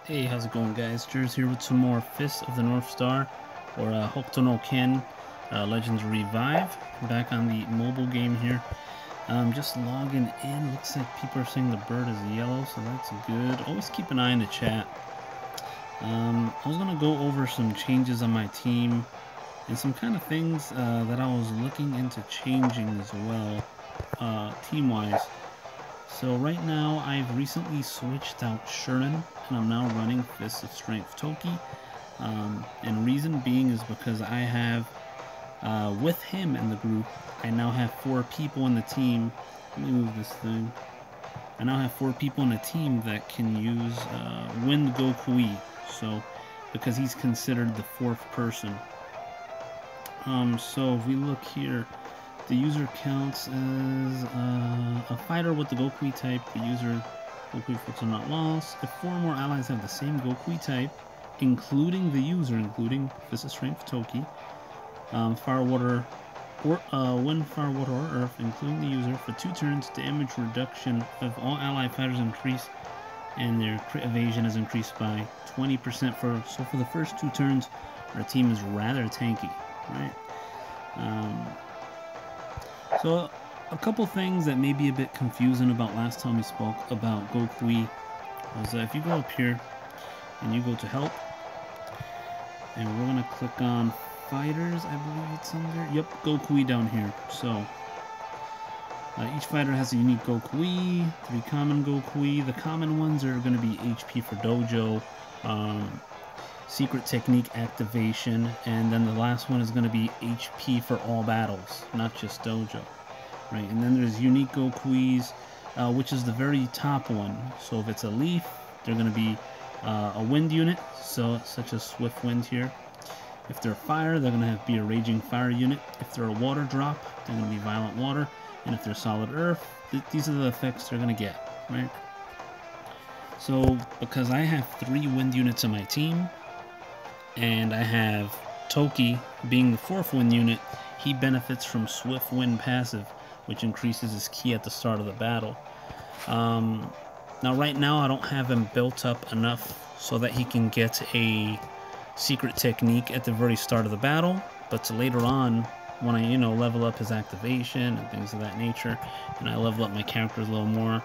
Hey, how's it going, guys? Jerz here with some more Fist of the North Star, or Hokuto no Ken Legends Revive. Back on the mobile game here. Just logging in. Looks like people are saying the bird is yellow, so that's good. Always keep an eye on the chat. I was going to go over some changes on my team and some kind of things that I was looking into changing as well, team-wise. So right now, I've recently switched out Shurin, and I'm now running Fist of Strength Toki. And reason being is because I have, with him in the group, I now have 4 people in the team. Let me move this thing. I now have 4 people in the team that can use Wind Gokui. So, because he's considered the 4th person. So if we look here, the user counts as a fighter with the Gokui type. The user Gokui efforts are not lost. If 4 more allies have the same Gokui type, including the user, including Fist of Strength Toki, Fire, Water, or Wind, Fire, Water, or Earth, including the user, for 2 turns, damage reduction of all allied fighters increase, and their crit evasion is increased by 20%. So for the first 2 turns, our team is rather tanky, right? So a couple things that may be a bit confusing about last time we spoke about Gokui was if you go up here and you go to help, and we're going to click on fighters, I believe it's under, yep, Gokui down here. So each fighter has a unique Gokui, 3 common Gokui. The common ones are going to be HP for dojo, secret technique activation, and then the last one is going to be HP for all battles, not just dojo, right? And then there's unique Gokuis, which is the very top one. So if it's a leaf, they're going to be a wind unit, so such as Swift Wind here. If they're fire, they're going to be a raging fire unit. If they're a water drop, they're going to be violent water. And if they're solid earth, these are the effects they're going to get, right? So because I have 3 wind units on my team, and I have Toki being the 4th wind unit, he benefits from Swift Wind passive, which increases his ki at the start of the battle. Now right now I don't have him built up enough so that he can get a secret technique at the very start of the battle, but later on, when I, level up his activation and things of that nature, and I level up my characters a little more,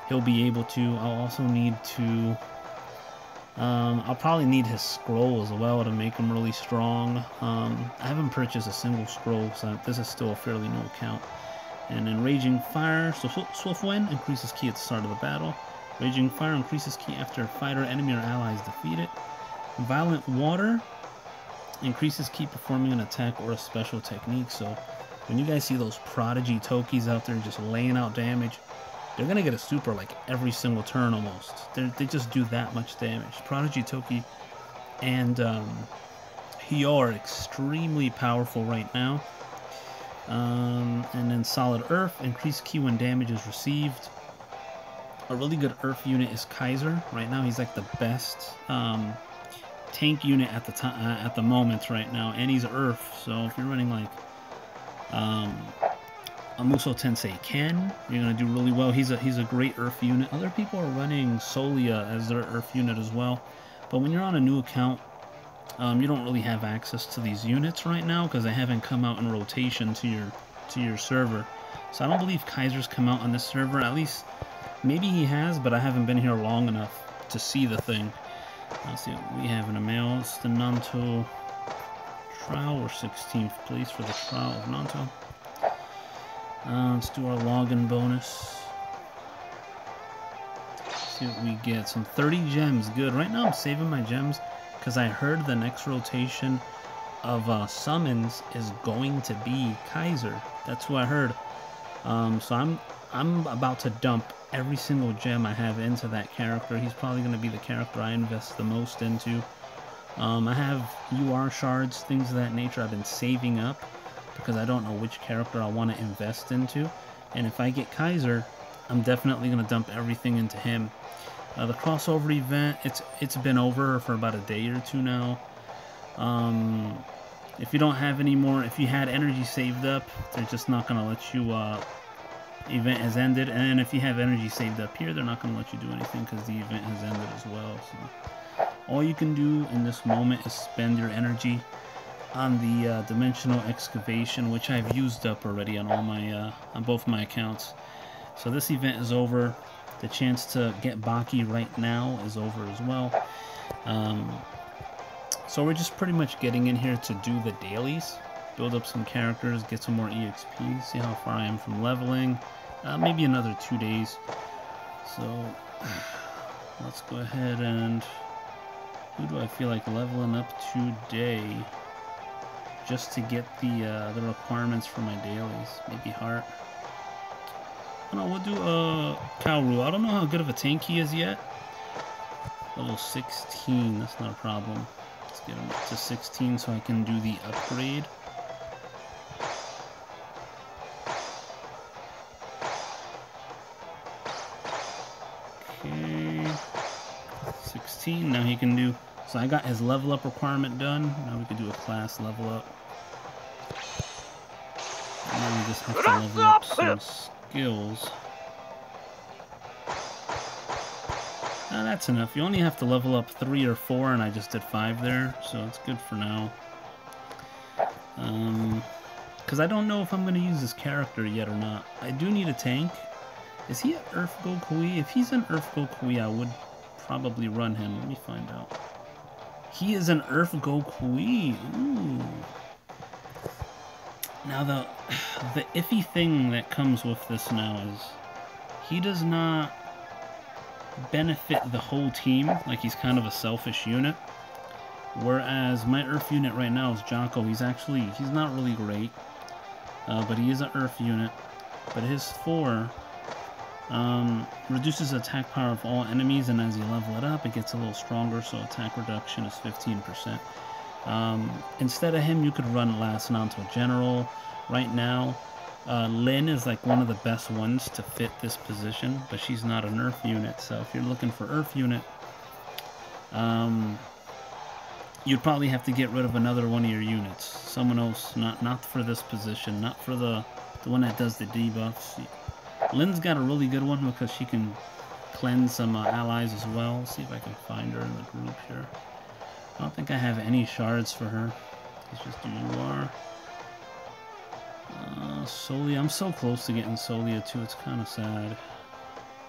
he'll be able to. I'll also need to I'll probably need his scroll as well to make him really strong. I haven't purchased a single scroll, so this is still a fairly new account. And then Raging Fire, so Swift Wind increases ki at the start of the battle. Raging Fire increases ki after a fighter, enemy, or ally is defeated. Violent Water increases ki performing an attack or a special technique. So when you guys see those Prodigy Tokis out there just laying out damage, they're going to get a super like every single turn almost. They just do that much damage. Prodigy Toki and Hyo are extremely powerful right now. And then Solid Earth, increased ki when damage is received. A really good Earth unit is Kaiser. Right now he's like the best tank unit at the moment right now, and he's Earth. So if you're running like Amuso Tensei Ken, you're gonna do really well. He's a great Earth unit. Other people are running Solia as their Earth unit as well, but when you're on a new account, you don't really have access to these units right now because they haven't come out in rotation to your server. So I don't believe Kaiser's come out on this server. At least maybe he has, but I haven't been here long enough to see the thing. Let's see what we have in the mail. It's the Nanto trial. We're 16th place for the trial of Nanto. Let's do our login bonus. See what we get. Some 30 gems. Good. Right now I'm saving my gems because I heard the next rotation of summons is going to be Kaiser. That's what I heard. So I'm about to dump every single gem I have into that character. He's probably going to be the character I invest the most into. I have UR shards, things of that nature I've been saving up because I don't know which character I want to invest into. And if I get Kaiser, I'm definitely going to dump everything into him. The crossover event, it's been over for about a day or 2 now. If you don't have any more, if you had energy saved up, they're just not going to let you event has ended. And if you have energy saved up here, they're not going to let you do anything because the event has ended as well. So all you can do in this moment is spend your energy on the dimensional excavation, which I've used up already on all my on both my accounts. So this event is over. The chance to get Baki right now is over as well. So we're just pretty much getting in here to do the dailies, build up some characters, get some more EXP, see how far I am from leveling. Maybe another 2 days. So let's go ahead and who do I feel like leveling up today? Just to get the requirements for my dailies. Maybe Heart. Oh, no, we'll do Kaoru. I don't know how good of a tank he is yet. Level 16, that's not a problem. Let's get him up to 16 so I can do the upgrade. Okay. 16, now he can do... So I got his level up requirement done. Now we can do a class level up. And then we just have to level up some skills. That's enough. You only have to level up 3 or 4, and I just did 5 there, so it's good for now. Because I don't know if I'm going to use this character yet or not. I do need a tank. Is he an Earth Gokui? If he's an Earth Gokui, I would probably run him. Let me find out. He is an Earth Gokui. Ooh. Now the iffy thing that comes with this now is he does not benefit the whole team. Like, he's kind of a selfish unit. Whereas my Earth unit right now is Jocko. He's not really great. But he is an Earth unit. But his 4 reduces attack power of all enemies, and as you level it up, it gets a little stronger, so attack reduction is 15%. Instead of him, you could run Last Nanto General. Right now, Lin is like one of the best ones to fit this position, but she's not an Earth unit, so if you're looking for Earth unit, you'd probably have to get rid of another one of your units. Someone else, not for this position, not for the one that does the debuffs. Lin's got a really good one because she can cleanse some allies as well. Let's see if I can find her in the group here. I don't think I have any shards for her. Let's just do UR. Solia. I'm so close to getting Solia too. It's kind of sad.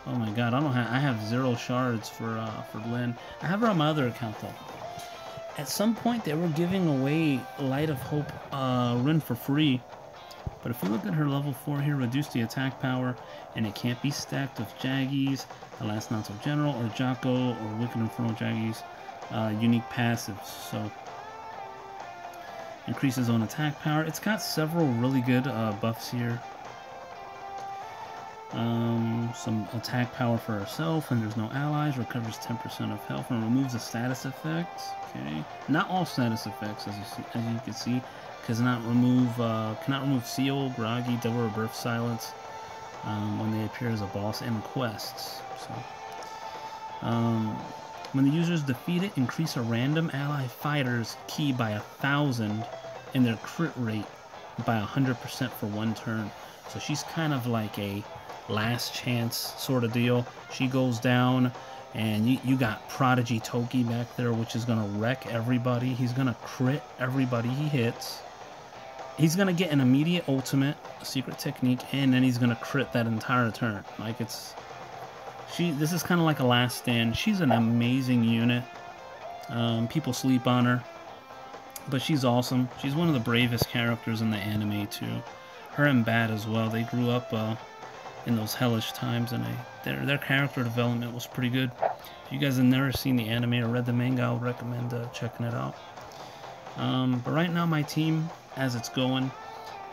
Oh my god, I have 0 shards for Lin. I have her on my other account though. At some point they were giving away Light of Hope Rin for free. But if you look at her level 4 here, reduce the attack power, and it can't be stacked with Jaggies, the Last Nanto General, or Jocko, or Wicked Inferno Jaggies, unique passives. So increases on attack power. It's got several really good buffs here. Some attack power for herself, and there's no allies. Recovers 10% of health and removes the status effects. Okay, not all status effects, as you can see. Cannot remove Seal, Groggy, Double Rebirth Silence when they appear as a boss in quests. So, when the user is defeated, increase a random ally fighter's ki by 1,000 and their crit rate by 100% for 1 turn. So she's kind of like a last chance sort of deal. She goes down, and you got Prodigy Toki back there, which is gonna wreck everybody. He's gonna crit everybody he hits. He's going to get an immediate ultimate, a secret technique, and then he's going to crit that entire turn. Like, this is kind of like a last stand. She's an amazing unit. People sleep on her, but she's awesome. She's one of the bravest characters in the anime, too. Her and Bat as well. They grew up in those hellish times, and their character development was pretty good. If you guys have never seen the anime or read the manga, I would recommend checking it out. But right now, my team, as it's going,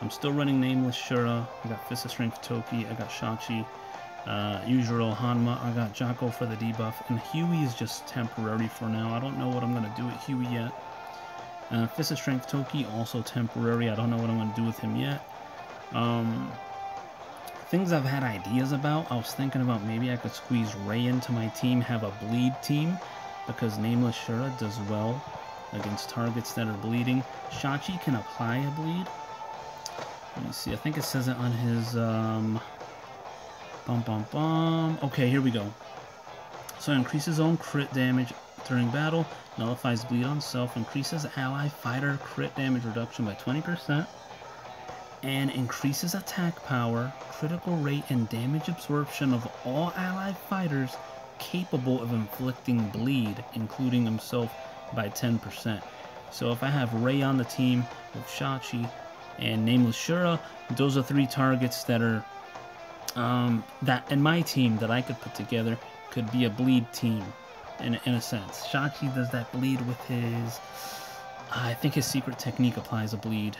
I'm still running Nameless Shura. I got Fist of Strength Toki. I got Shachi. Yujiro Hanma. I got Jocko for the debuff. And Huey is just temporary for now. I don't know what I'm going to do with Huey yet. Fist of Strength Toki, also temporary. I don't know what I'm going to do with him yet. Things I've had ideas about. I was thinking about maybe I could squeeze Ray into my team, have a bleed team, because Nameless Shura does well against targets that are bleeding. Shachi can apply a bleed. Let me see. I think it says it on his Bum, bum, bum. Okay, here we go. So increases own crit damage during battle, nullifies bleed on self, increases ally fighter crit damage reduction by 20%, and increases attack power, critical rate, and damage absorption of all allied fighters capable of inflicting bleed, including himself, by 10%. So if I have Rei on the team with Shachi and Nameless Shura, those are 3 targets that are that in my team that I could put together could be a bleed team in a sense. Shachi does that bleed with his, I think his secret technique applies a bleed.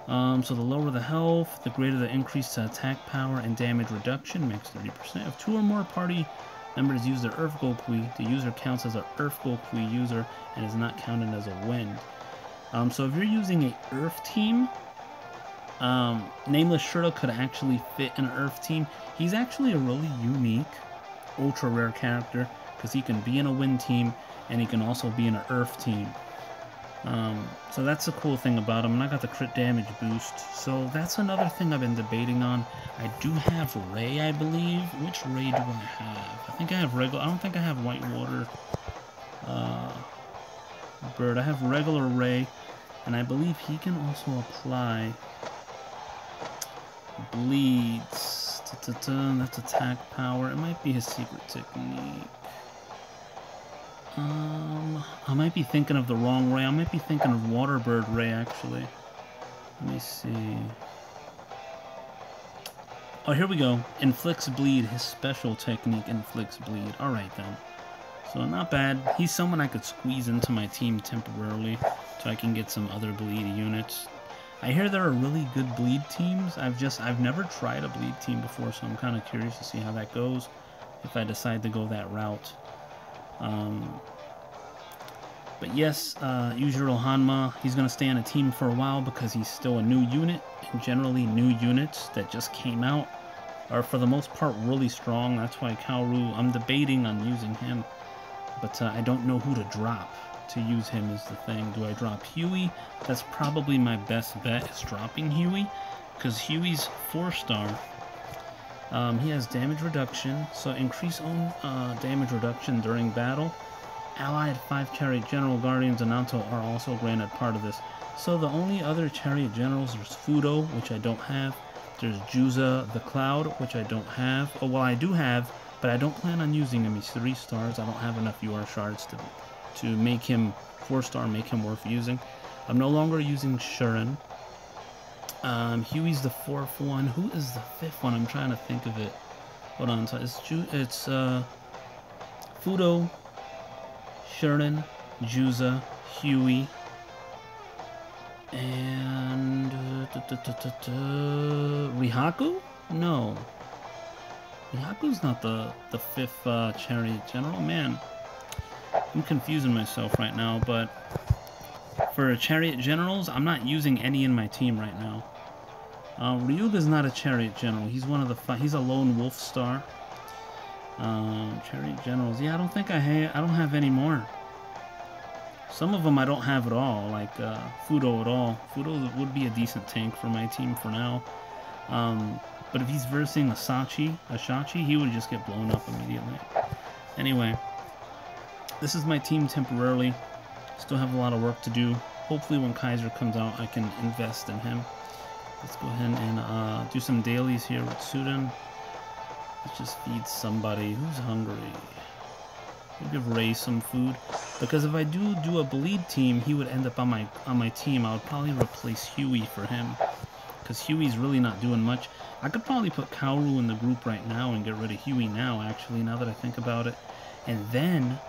So the lower the health, the greater the increase to attack power and damage reduction, max 30%. If 2 or more party members use their Earth Gokui, the user counts as an Earth Gokui user and is not counted as a wind. So if you're using a Earth team, Nameless Shura could actually fit in an Earth team. He's actually a really unique, ultra rare character because he can be in a wind team and he can also be in an Earth team. So that's the cool thing about him. And I got the crit damage boost. So that's another thing I've been debating on. I do have Rei, I believe. Which Rei do I have? I think I have regular. I don't think I have Whitewater Bird. I have regular Rei, and I believe he can also apply bleeds. That's attack power. It might be his secret technique. I might be thinking of the wrong Rei. I might be thinking of Waterbird Rei, actually. Let me see. Oh, here we go. Inflicts bleed. His special technique inflicts bleed. Alright, then. So, not bad. He's someone I could squeeze into my team temporarily so I can get some other bleed units. I hear there are really good bleed teams. I've never tried a bleed team before, so I'm kind of curious to see how that goes if I decide to go that route. But yes, Yujiro Hanma, he's going to stay on a team for a while because he's still a new unit, and generally new units that just came out are for the most part really strong. That's why Kaoru, I'm debating on using him, but I don't know who to drop to use him is the thing. Do I drop Huey? That's probably my best bet, is dropping Huey, because Huey's 4-star. He has damage reduction, so increase own damage reduction during battle. Allied 5 Chariot General Guardians and Nanto are also granted part of this. So the only other Chariot Generals, there's Fudo, which I don't have. There's Juza the Cloud, which I don't have. Oh, well, I do have, but I don't plan on using him. He's 3 stars. I don't have enough UR shards to make him 4-star, make him worth using. I'm no longer using Shuren. Huey's the 4th one. Who is the 5th one? I'm trying to think of it. Hold on. So it's Fudo, Shuren, Juza, Huey, and Rihaku? No. Rihaku's not the 5th Chariot General. Man, I'm confusing myself right now, but for Chariot Generals, I'm not using any in my team right now. Ryuga's not a Chariot General. He's one of the he's a lone wolf star. Chariot Generals. Yeah, I don't think I don't have any more. Some of them I don't have at all, like Fudo at all. Fudo would be a decent tank for my team for now. But if he's versing Ashachi, he would just get blown up immediately. Anyway, this is my team temporarily. Still have a lot of work to do. Hopefully when Kaiser comes out, I can invest in him. Let's go ahead and do some dailies here with Sudan. Let's just feed somebody who's hungry. We'll give Rei some food, because if I do a bleed team, he would end up on my team. I would probably replace Huey for him, because Huey's really not doing much. I could probably put Kaoru in the group right now and get rid of Huey now, actually, now that I think about it. And then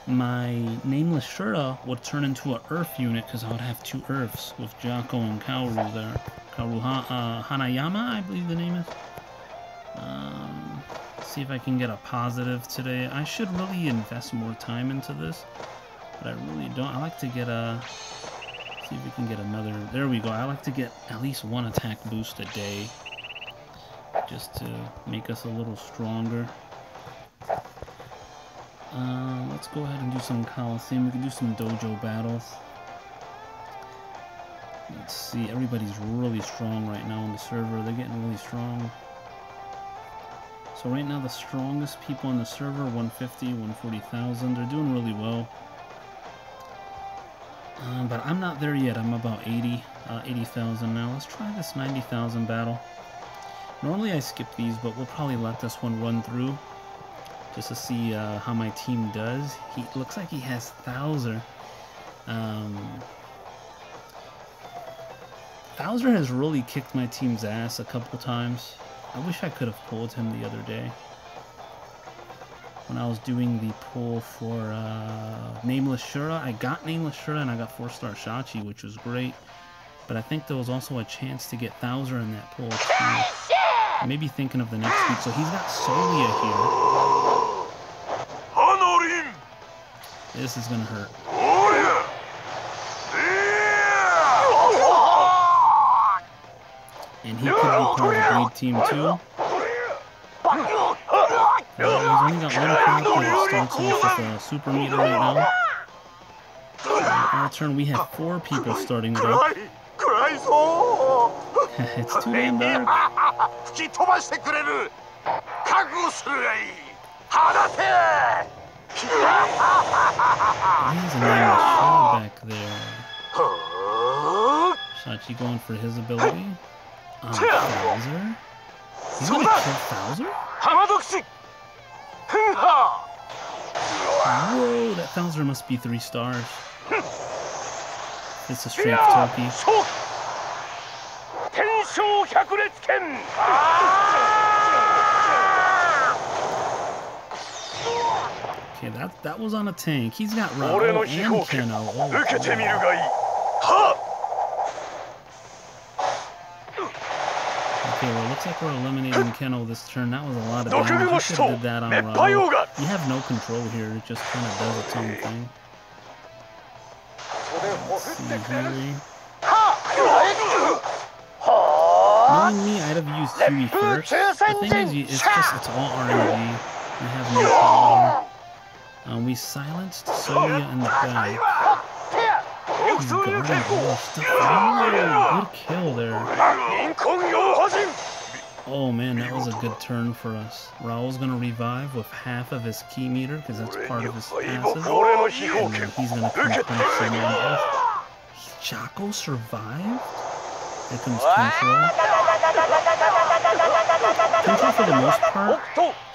my Nameless Shura would turn into an Earth unit, because I would have 2 Earths with Jocko and Kaoru there. Kaoru Hanayama, I believe the name is. See if I can get a positive today. I should really invest more time into this, but I really don't. I like to get see if we can get another. There we go. I like to get at least 1 attack boost a day, just to make us a little stronger. Let's go ahead and do some Coliseum. We can do some dojo battles. Let's see, everybody's really strong right now on the server. They're getting really strong. So right now the strongest people on the server, 150, 140,000. They're doing really well. But I'm not there yet. I'm about 80,000 now. Let's try this 90,000 battle. Normally I skip these, but we'll probably let this one run through just to see how my team does. He looks like he has Thouser. Thouser has really kicked my team's ass a couple times. I wish I could have pulled him the other day when I was doing the pull for Nameless Shura. I got Nameless Shura and I got 4-star Shachi, which was great. But I think there was also a chance to get Thouser in that pull too. I may be thinking of the next week. So he's got Solia here. This is gonna hurt. And he could be part of the Blade team too. He's only got one character that starts off with a super meter right now. Our turn, we have 4 people starting it up. It's too damn dark. He's a nice shot back there. Shachi going for his ability. Thouser? He's gonna kill Thouser? Whoa, that Thouser must be 3 stars. It's a straight turkey. Okay, that was on a tank. He's got Raul and Keno. Okay, well, it looks like we're eliminating Keno this turn. That was a lot of damage. We should have did that on Raul. You have no control here. It just kind of does its own thing. Let's see here. Knowing me, I'd have used Huey first. The thing is, it's all RNG. We have no power. We silenced Solia in the back. He's guarding all the stuff. Oh, good kill there. Oh man, that was a good turn for us. Raul's gonna revive with half of his key meter because that's part of his passive. And then he's gonna come punch someone else. Chaco survived? Here comes Control. Control, for the most part,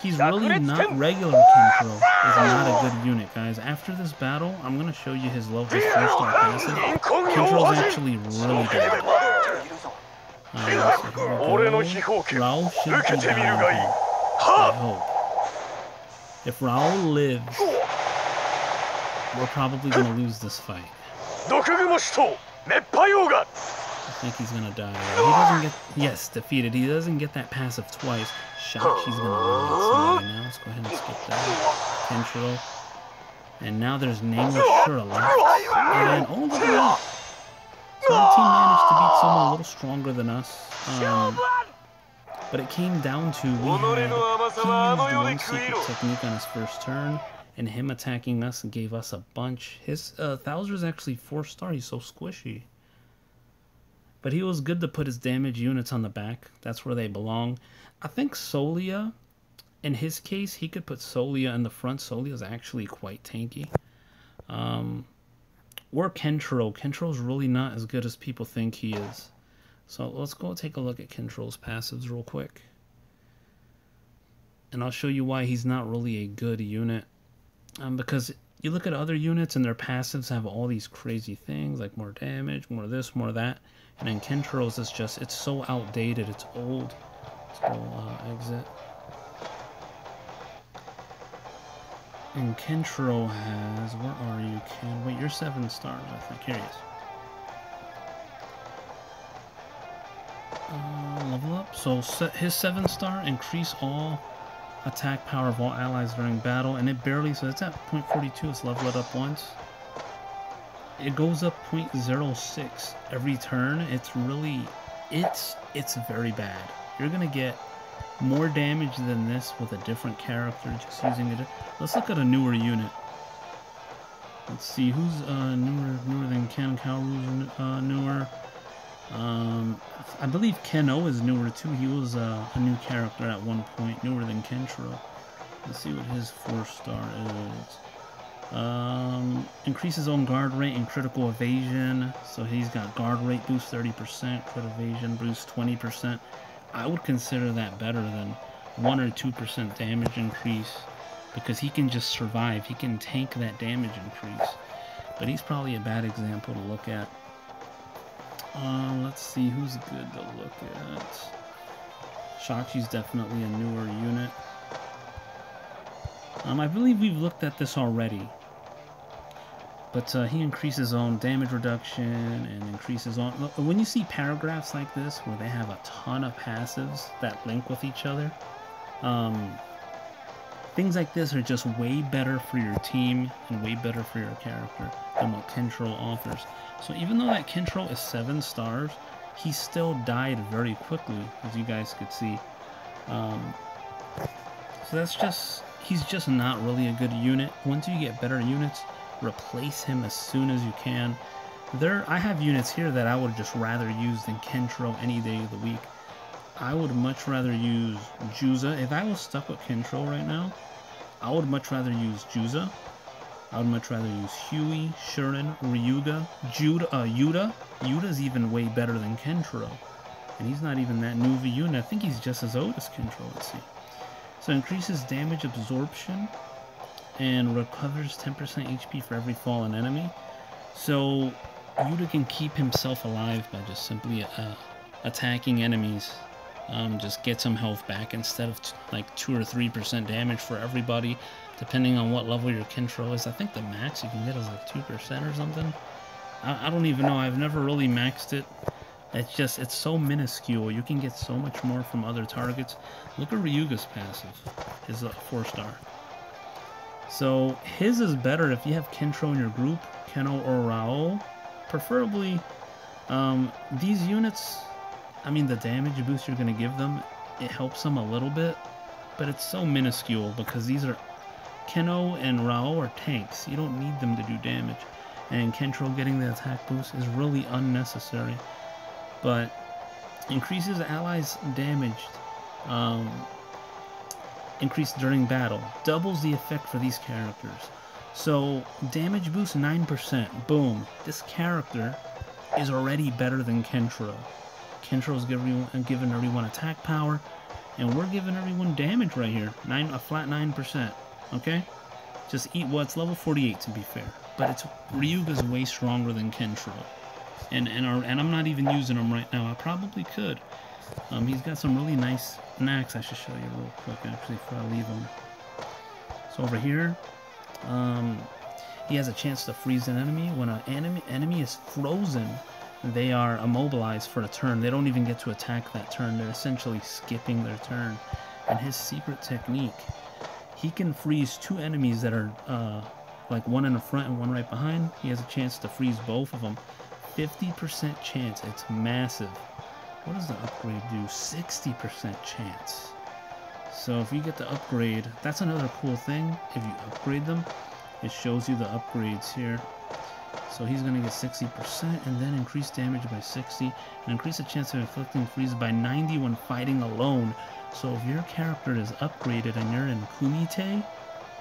he's really not regular Control. He's not a good unit, guys. After this battle, I'm going to show you his 4-star passive. Control's actually really good. Raul should be down, I hope. If Raul lives, we're probably going to lose this fight. I think he's gonna die. He doesn't get, yes, defeated. He doesn't get that passive twice. Shachi's gonna eliminate somebody now. Let's go ahead and skip that. Control. And now there's Nameless Shura left. And oh, look at that. So our team managed to beat someone a little stronger than us. But it came down to he used one secret technique on his first turn, and him attacking us and gave us a bunch. His Thouser's actually 4-star. He's so squishy. But he was good to put his damage units on the back. That's where they belong. I think Solia, in his case, he could put Solia in the front. Solia's actually quite tanky. Or Kentrol. Kentrol's really not as good as people think he is. So let's go take a look at Kentrol's passives real quick. And I'll show you why he's not really a good unit. Because you look at other units and their passives have all these crazy things, like more damage, more this, more that. And then Kentrol's is just, it's so outdated, it's old. So exit. And Kentrol has, where are you, Ken? Wait, you're 7 stars, I think. Here he is. Level up. So his 7-star, increase all attack power of all allies during battle, and it barely, so it's at 0.42, it's leveled up once. It goes up 0.06 every turn. It's really, it's very bad. You're gonna get more damage than this with a different character just using it. Let's look at a newer unit. Let's see who's newer than Ken. Kaoru's newer. I believe Keno is newer too. He was a new character at one point, newer than Kentro. Let's see what his 4-star is. Increases own guard rate and critical evasion. So he's got guard rate boost 30%, crit evasion boost 20%. I would consider that better than 1 or 2% damage increase, because he can just survive. He can tank that damage increase. But he's probably a bad example to look at. Let's see who's good to look at. Shachi's definitely a newer unit. I believe we've looked at this already. But he increases own damage reduction and increases on... When you see paragraphs like this where they have a ton of passives that link with each other, things like this are just way better for your team and way better for your character than what Kentro offers. So even though that Kentro is 7 stars, he still died very quickly, as you guys could see. So that's just... He's just not really a good unit. Once you get better units, replace him as soon as you can. I have units here that I would just rather use than Kentro any day of the week. I would much rather use Juza. If I was stuck with Kentro right now, I would much rather use Juza. I would much rather use Huey, Shuren, Ryuga, Yuta. Yuta's even way better than Kentro. And he's not even that new of a unit. I think he's just as old as Kentro, let's see. So increases damage absorption and recovers 10% HP for every fallen enemy. So Yuta can keep himself alive by just simply attacking enemies. Just get some health back instead of like 2 or 3% damage for everybody, depending on what level your Kentro is. I think the max you can get is like 2% or something. I don't even know. I've never really maxed it. It's so minuscule. You can get so much more from other targets. Look at Ryuga's passive. His 4-star. So his is better if you have Kentro in your group, Keno or Rao. Preferably, these units, I mean, the damage boost you're going to give them, it helps them a little bit, but it's so minuscule because these are, Keno and Rao are tanks. You don't need them to do damage. And Kentro getting the attack boost is really unnecessary. But increases allies damaged, increased during battle, doubles the effect for these characters. So damage boost 9%, boom. This character is already better than Kentro. Kentro's giving everyone attack power, and we're giving everyone damage right here, a flat 9%. Okay, just eat. Well, it's level 48 to be fair, but Ryuga's way stronger than Kentro. And I'm not even using him right now. I probably could. He's got some really nice knacks. I should show you real quick, actually, before I leave him. So over here, he has a chance to freeze an enemy. When an enemy is frozen, they are immobilized for a turn. They don't even get to attack that turn. They're essentially skipping their turn. And his secret technique, he can freeze 2 enemies that are like one in the front and one right behind. He has a chance to freeze both of them. 50% chance. It's massive. What does the upgrade do? 60% chance. So if you get the upgrade, that's another cool thing. If you upgrade them, it shows you the upgrades here. So he's going to get 60% and then increase damage by 60 and increase the chance of inflicting freeze by 90 when fighting alone. So if your character is upgraded and you're in Kumite,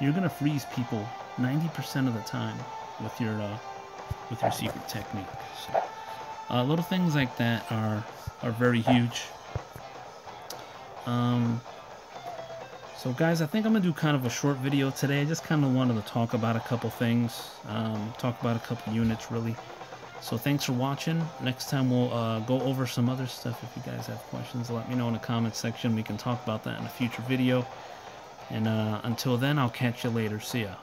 you're going to freeze people 90% of the time with your secret technique. So, little things like that are very huge. So guys, I think I'm gonna do kind of a short video today. I just kind of wanted to talk about a couple things, talk about a couple units really. So thanks for watching. Next time we'll go over some other stuff. If you guys have questions, let me know in the comment section. We can talk about that in a future video. And until then, I'll catch you later. See ya.